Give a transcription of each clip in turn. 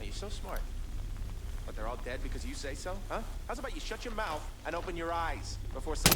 You're so smart. But they're all dead because you say so, huh? How's about you shut your mouth and open your eyes before some...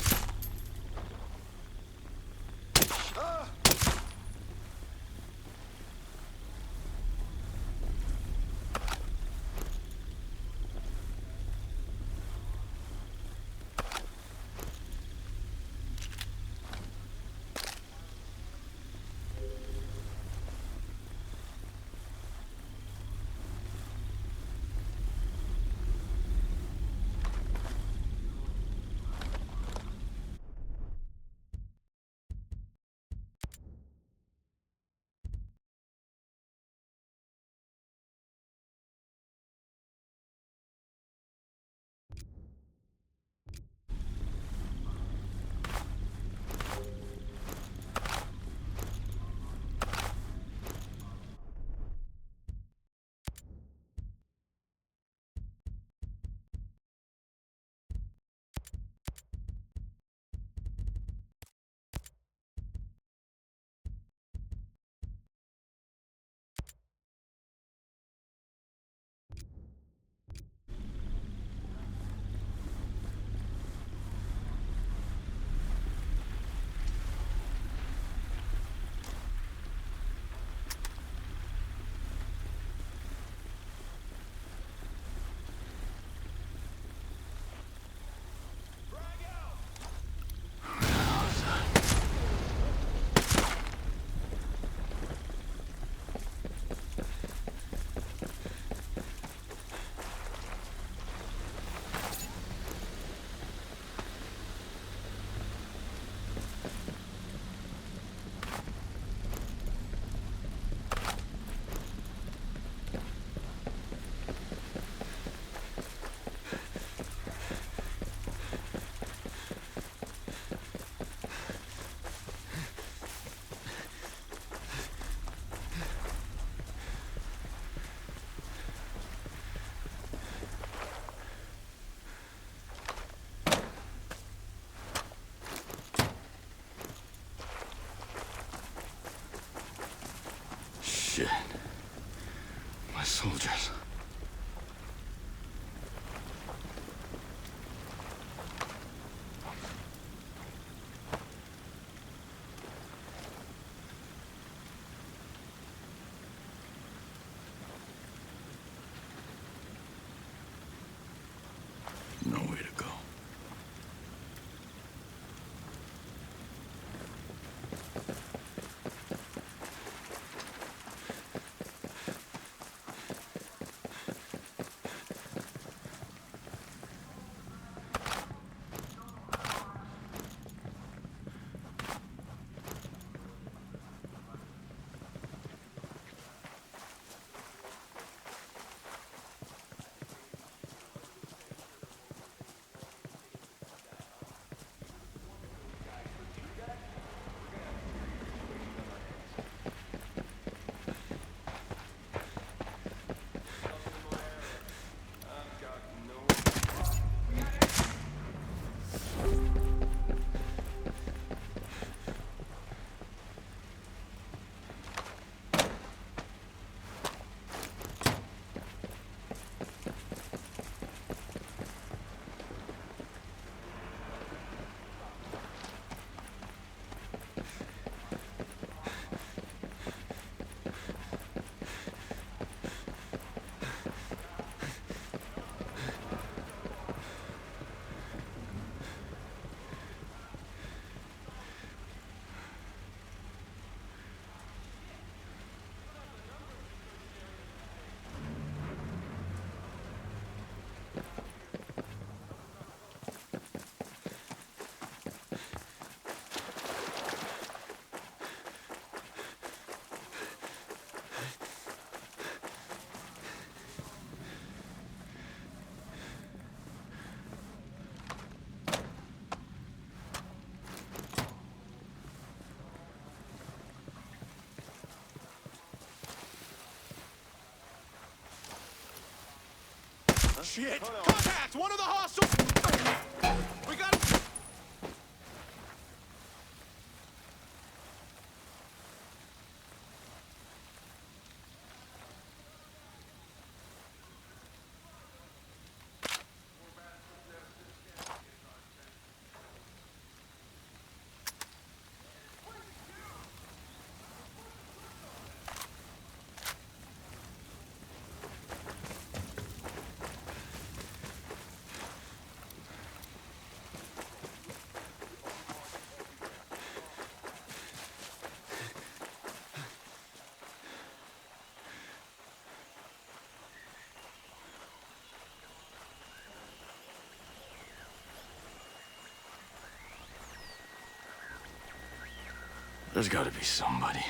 Shit. My soldiers. Nowhere to go. Shit! Contact! One of the hostiles! We got him! There's gotta be somebody.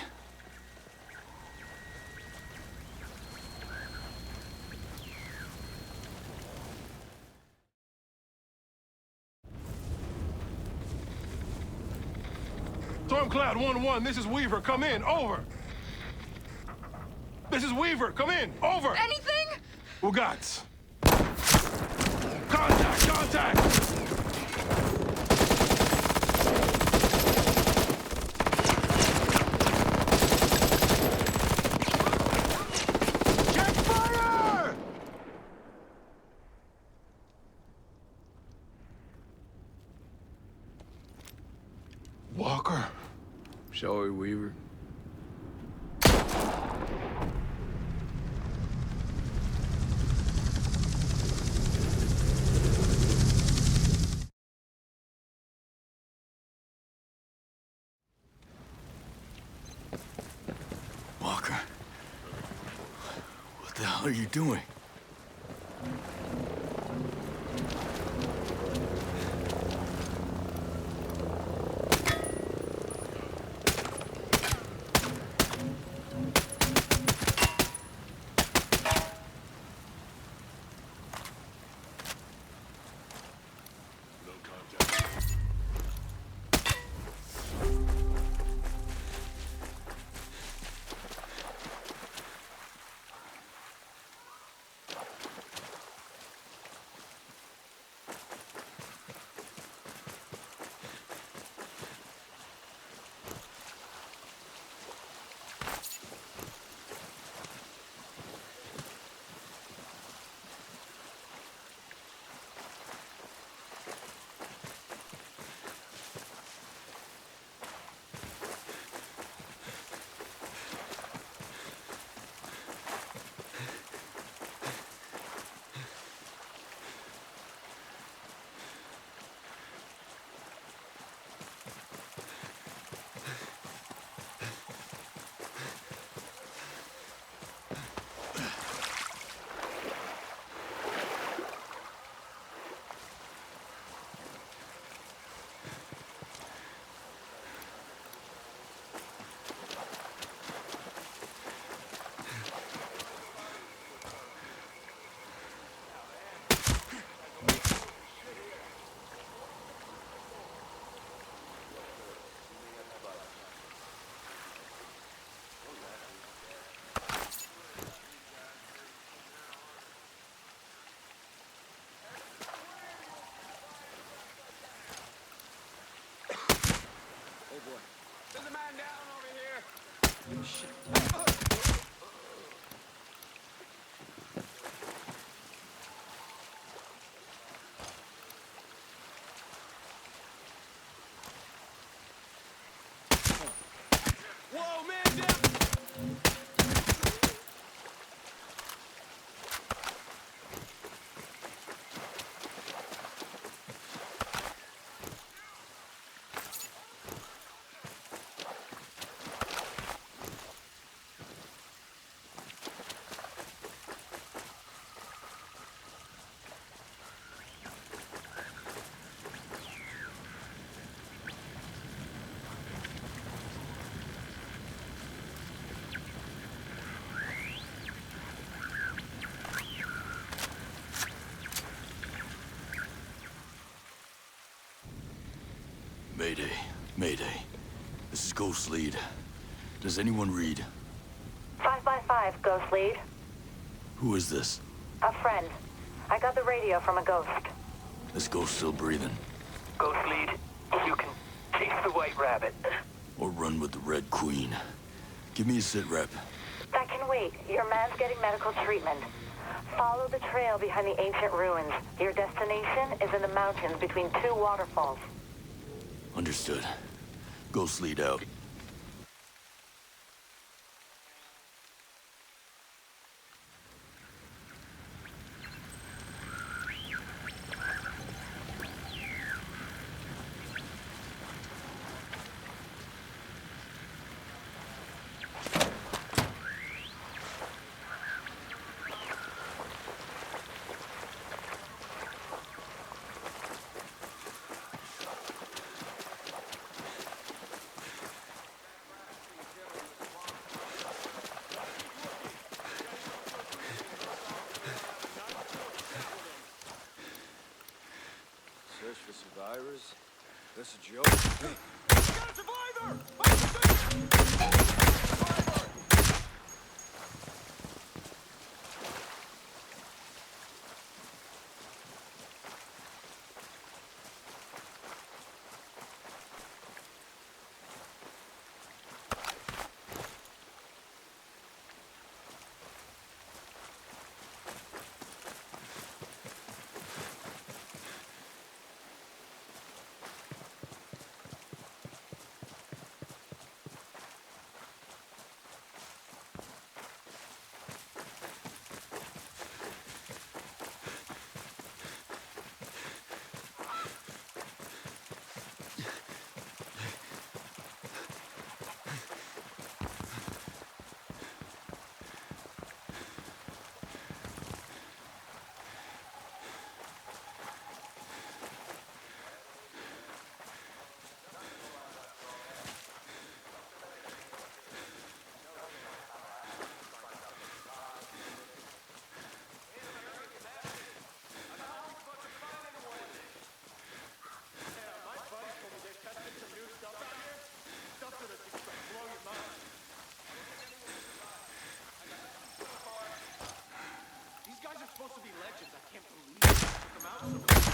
Stormcloud 1-1, this is Weaver. Come in. Over. This is Weaver. Come in. Over. Anything? Ugats. Contact! Contact! Check fire! Walker. Shall we, Weaver? Walker. What the hell are you doing? There's a man down over here! Shit. Whoa, man down! Mayday. Mayday. This is Ghost Lead. Does anyone read? 5 by 5, Ghost Lead. Who is this? A friend. I got the radio from a ghost. This ghost still breathing. Ghost lead, you can chase the white rabbit. Or run with the Red Queen. Give me a sit rep. That can wait. Your man's getting medical treatment. Follow the trail behind the ancient ruins. Your destination is in the mountains between two waterfalls. Understood. Ghost lead out. Search for survivors? That's a joke. Got a survivor! Supposed to be legends. I can't believe it. Took them out.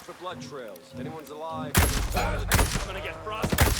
for blood trails. If anyone's alive... I'm gonna get frostbite.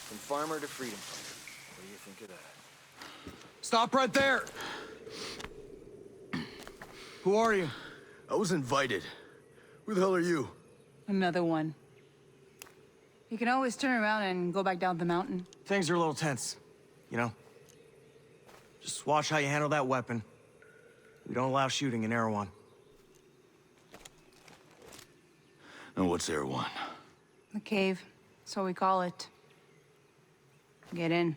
From farmer to freedom fighter. What do you think of that? Stop right there! Who are you? I was invited. Who the hell are you? Another one. You can always turn around and go back down the mountain. Things are a little tense, you know? Just watch how you handle that weapon. We don't allow shooting in Erewhon. And what's Erewhon? The cave, so we call it. Get in.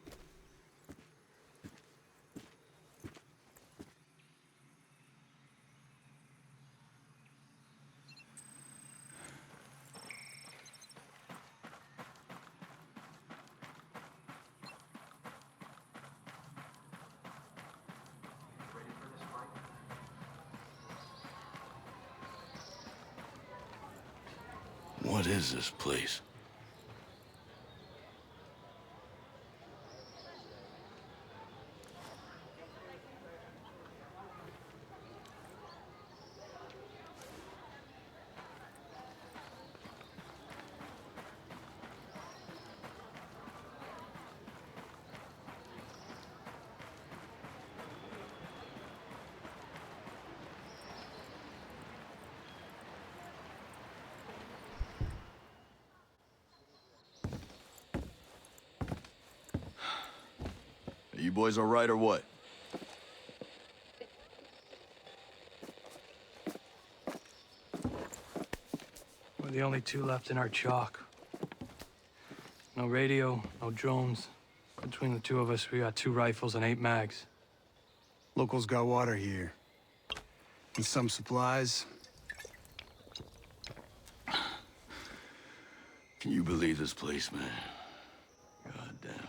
What is this place? Are you boys all right or what? We're the only two left in our chalk. No radio, no drones. Between the two of us, we got 2 rifles and 8 mags. Locals got water here. And some supplies. Can you believe this place, man? God damn.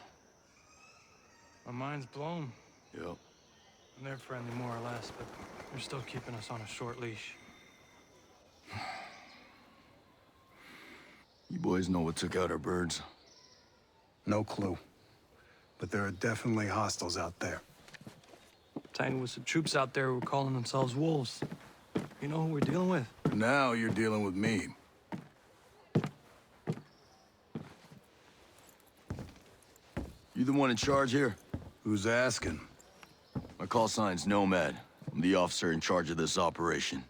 My mind's blown. Yep. And they're friendly more or less, but they're still keeping us on a short leash. You boys know what took out our birds? No clue. But there are definitely hostiles out there. Tangled with some troops out there who were calling themselves wolves. You know who we're dealing with? Now you're dealing with me. You the one in charge here? Who's asking? My call sign's Nomad. I'm the officer in charge of this operation.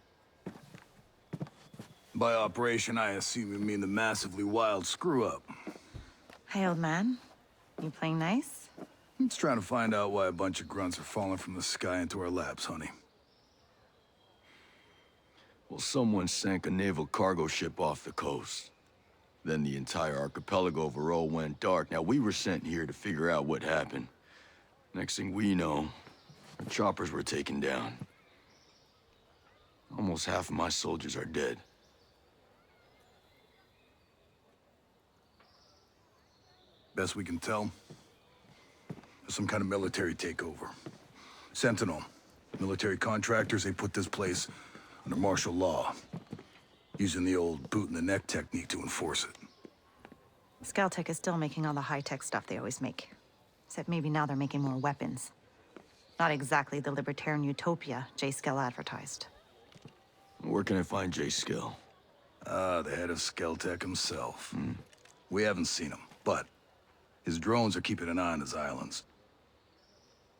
By operation, I assume you mean the massively wild screw-up. Hey, old man. You playing nice? I'm just trying to find out why a bunch of grunts are falling from the sky into our laps, honey. Well, someone sank a naval cargo ship off the coast. Then the entire archipelago of Aro went dark. Now, we were sent here to figure out what happened. Next thing we know, our choppers were taken down. Almost half of my soldiers are dead. Best we can tell, there's some kind of military takeover. Sentinel, military contractors, they put this place under martial law, using the old boot-in-the-neck technique to enforce it. Scaltech is still making all the high-tech stuff they always make. Except maybe now they're making more weapons. Not exactly the libertarian utopia Jay Skell advertised. Where can I find Jay Skell? The head of Skeltech himself. We haven't seen him, but his drones are keeping an eye on his islands.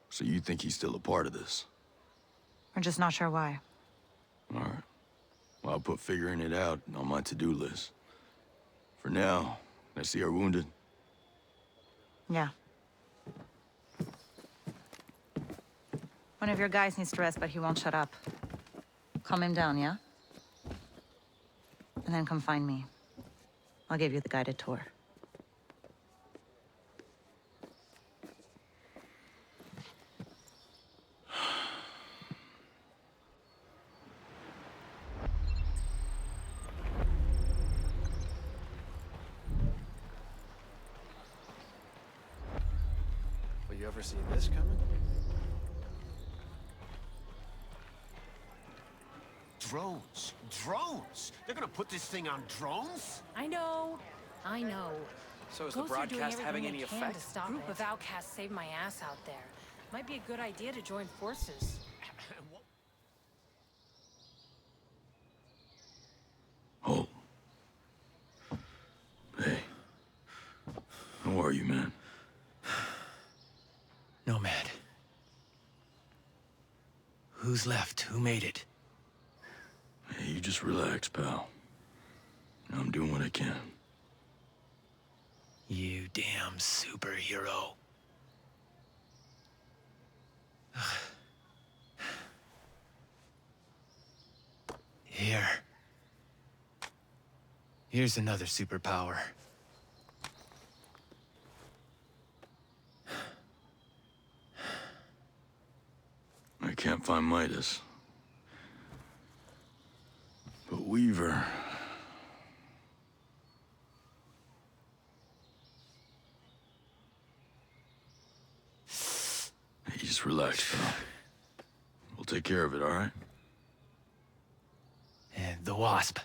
So you think he's still a part of this? We're just not sure why. All right. Well, I'll put figuring it out on my to-do list. For now, I see our wounded. Yeah. One of your guys needs to rest, but he won't shut up. Calm him down, yeah? And then come find me. I'll give you the guided tour. Well, you ever see this coming? Drones. Drones? They're gonna put this thing on drones? I know. So is the Ghosts are doing broadcast having everything any they can effect? to stop Group of outcasts saved my ass out there. Might be a good idea to join forces. Oh. Hey. How are you, man? Nomad. Who's left? Who made it? Hey, you just relax, pal. I'm doing what I can. You damn superhero. Here's another superpower. I can't find Midas. But Weaver... Hey, just relax, pal. We'll take care of it, all right? And the Wasp.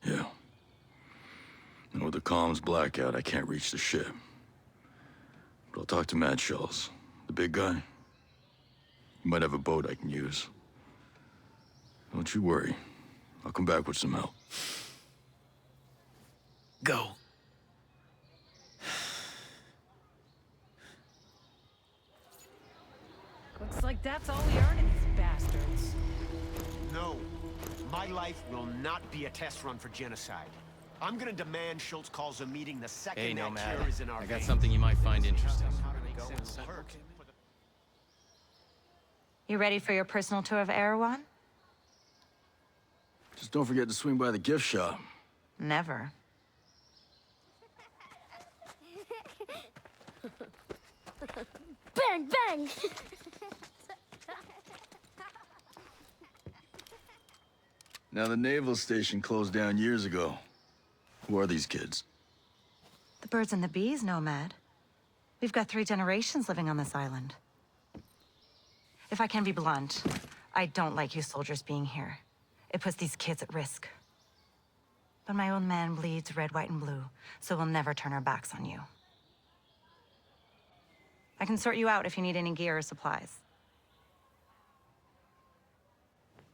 Yeah. And with the comms blackout, I can't reach the ship. But I'll talk to Mad Shells, the big guy. He might have a boat I can use. Don't you worry. I'll come back with some help. Go. Looks like that's all we earn in these bastards. No. My life will not be a test run for genocide. I'm gonna demand Schultz calls a meeting the second Hey, that Nomad. cure is in our I got veins. something you might find interesting. You ready for your personal tour of Erewhon? Just don't forget to swing by the gift shop. Never. Bang, bang! Now, the naval station closed down years ago. Who are these kids? The birds and the bees, Nomad. We've got 3 generations living on this island. If I can be blunt, I don't like you soldiers being here. It puts these kids at risk. But my old man bleeds red, white, and blue, so we'll never turn our backs on you. I can sort you out if you need any gear or supplies.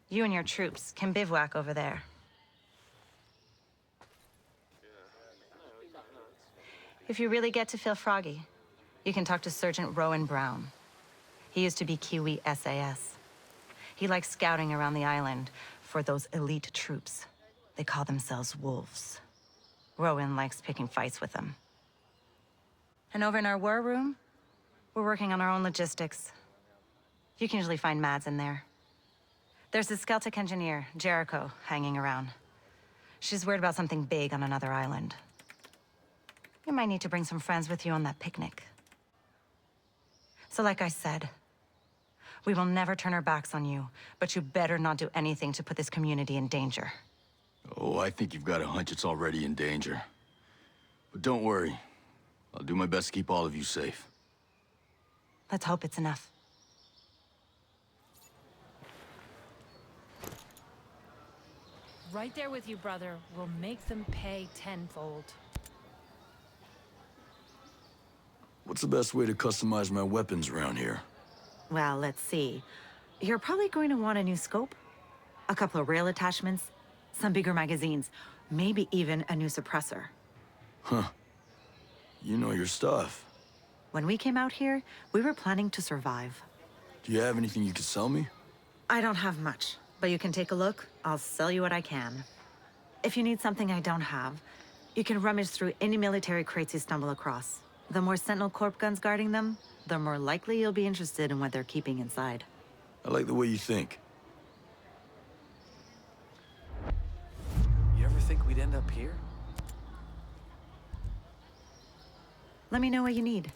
You and your troops can bivouac over there. If you really get to feel froggy, you can talk to Sergeant Rowan Brown. He used to be Kiwi SAS. He likes scouting around the island for those elite troops. They call themselves wolves. Rowan likes picking fights with them. And over in our war room, we're working on our own logistics. You can usually find Mads in there. There's a Celtic engineer, Jericho, hanging around. She's worried about something big on another island. You might need to bring some friends with you on that picnic. So like I said, we will never turn our backs on you, but you better not do anything to put this community in danger. Oh, I think you've got a hunch it's already in danger. But don't worry. I'll do my best to keep all of you safe. Let's hope it's enough. Right there with you, brother. We'll make them pay tenfold. What's the best way to customize my weapons around here? Well, let's see. You're probably going to want a new scope, a couple of rail attachments, some bigger magazines, maybe even a new suppressor. Huh. You know your stuff. When we came out here, we were planning to survive. Do you have anything you could sell me? I don't have much, but you can take a look. I'll sell you what I can. If you need something I don't have, you can rummage through any military crates you stumble across. The more Sentinel Corp guns guarding them, the more likely you'll be interested in what they're keeping inside. I like the way you think. You ever think we'd end up here? Let me know what you need.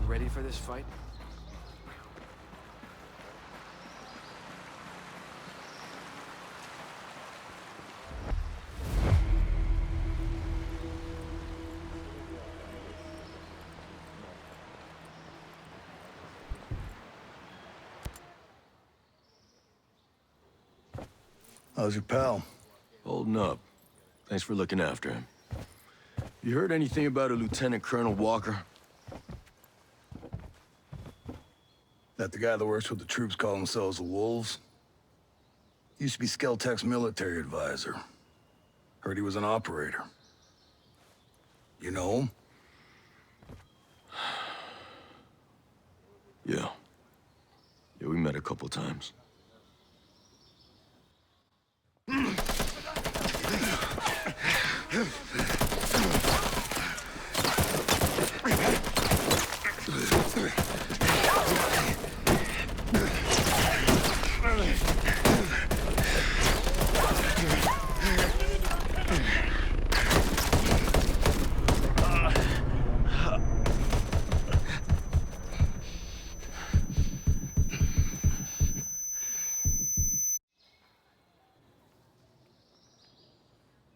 You ready for this fight? How's your pal? Holding up. Thanks for looking after him. You heard anything about a Lieutenant Colonel Walker? That the guy that works with the troops call themselves the Wolves? Used to be Skeltech's military advisor. Heard he was an operator. You know him? Yeah. Yeah, we met a couple times.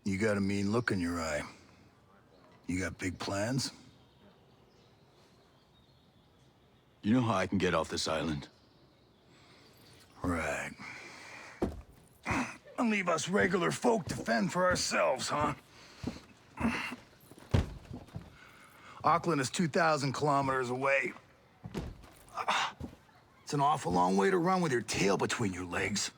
You got a mean look in your eye. You got big plans? You know how I can get off this island? Right. And leave us regular folk to fend for ourselves, huh? Auckland is 2,000 kilometers away. It's an awful long way to run with your tail between your legs.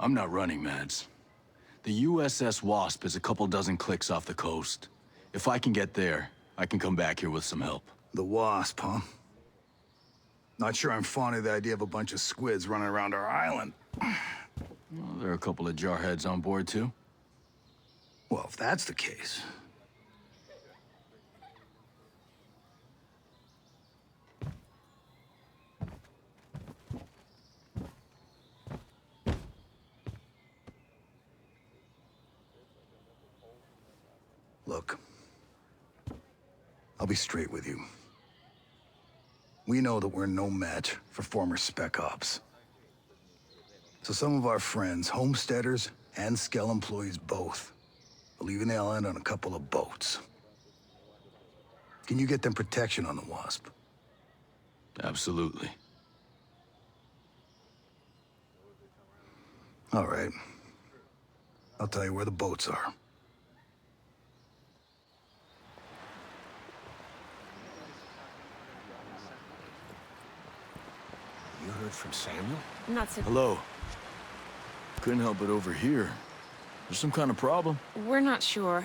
I'm not running, Mads. The USS Wasp is a couple dozen clicks off the coast. If I can get there, I can come back here with some help. The Wasp, huh? Not sure I'm fond of the idea of a bunch of squids running around our island. Well, there are a couple of jarheads on board, too. Well, if that's the case... Look, I'll be straight with you. We know that we're no match for former spec ops. So some of our friends, homesteaders and Skell employees both, are leaving the island on a couple of boats. Can you get them protection on the Wasp? Absolutely. All right. I'll tell you where the boats are. You heard from Samuel? Not so... Hello. Couldn't help but overhear. There's some kind of problem? We're not sure.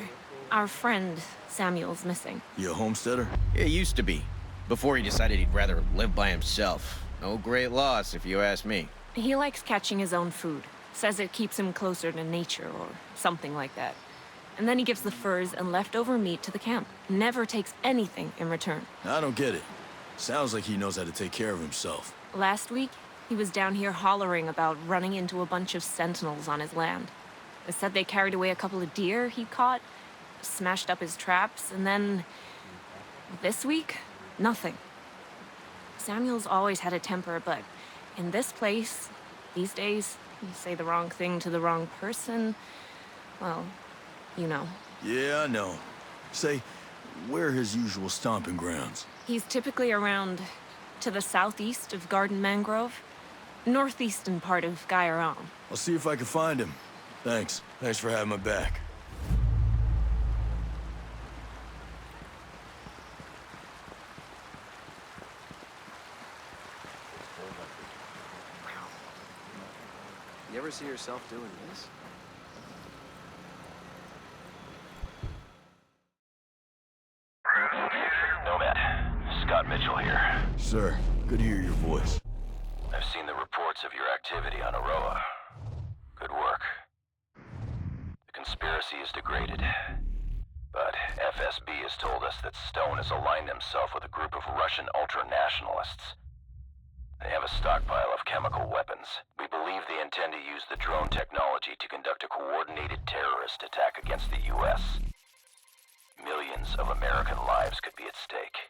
Our friend, Samuel's missing. You a homesteader? It used to be, before he decided he'd rather live by himself. No great loss, if you ask me. He likes catching his own food. Says it keeps him closer to nature or something like that. And then he gives the furs and leftover meat to the camp. Never takes anything in return. I don't get it. Sounds like he knows how to take care of himself. Last week, he was down here hollering about running into a bunch of sentinels on his land. They said they carried away a couple of deer he caught, smashed up his traps, and then... this week, nothing. Samuel's always had a temper, but in this place, these days, you say the wrong thing to the wrong person, well, you know. Yeah, I know. Say, where are his usual stomping grounds? He's typically around to the southeast of Garden Mangrove, northeastern part of Gaiaron. I'll see if I can find him. Thanks. Thanks for having my back. You ever see yourself doing this? Nomad, Scott Mitchell here. Sir, good to hear your voice. I've seen the reports of your activity on Aroa. Good work. The conspiracy is degraded. But FSB has told us that Stone has aligned himself with a group of Russian ultra-nationalists. They have a stockpile of chemical weapons. We believe they intend to use the drone technology to conduct a coordinated terrorist attack against the U.S. Millions of American lives could be at stake.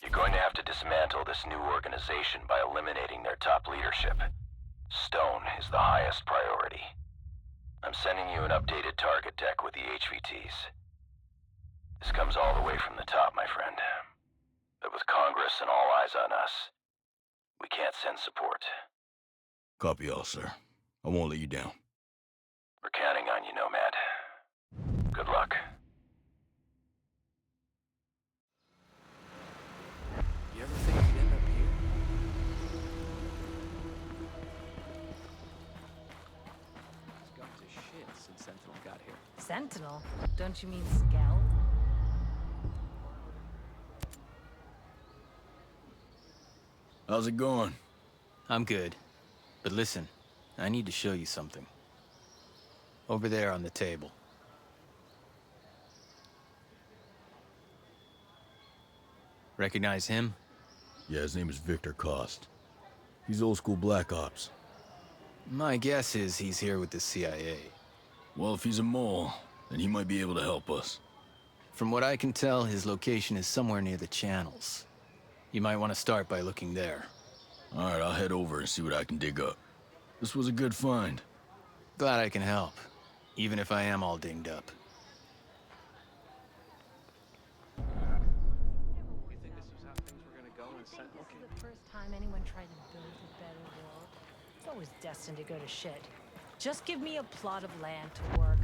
You're going to have to dismantle this new organization by eliminating their top leadership. Stone is the highest priority. I'm sending you an updated target deck with the HVTs. This comes all the way from the top, my friend. But with Congress and all eyes on us, we can't send support. Copy all, sir. I won't let you down. We're counting on you, Nomad. Good luck. You ever think you'd end up here? It's gone to shit since Sentinel got here. Sentinel? Don't you mean Skell? How's it going? I'm good. But listen, I need to show you something. Over there on the table. Recognize him? Yeah, his name is Victor Cost. He's old school Black Ops. My guess is he's here with the CIA. Well, if he's a mole, then he might be able to help us. From what I can tell, his location is somewhere near the channels. You might want to start by looking there. All right, I'll head over and see what I can dig up. This was a good find. Glad I can help, even if I am all dinged up. You think this was how things were gonna go in Sentinel This is the first time anyone tried to build a better world. It's always destined to go to shit. Just give me a plot of land to work.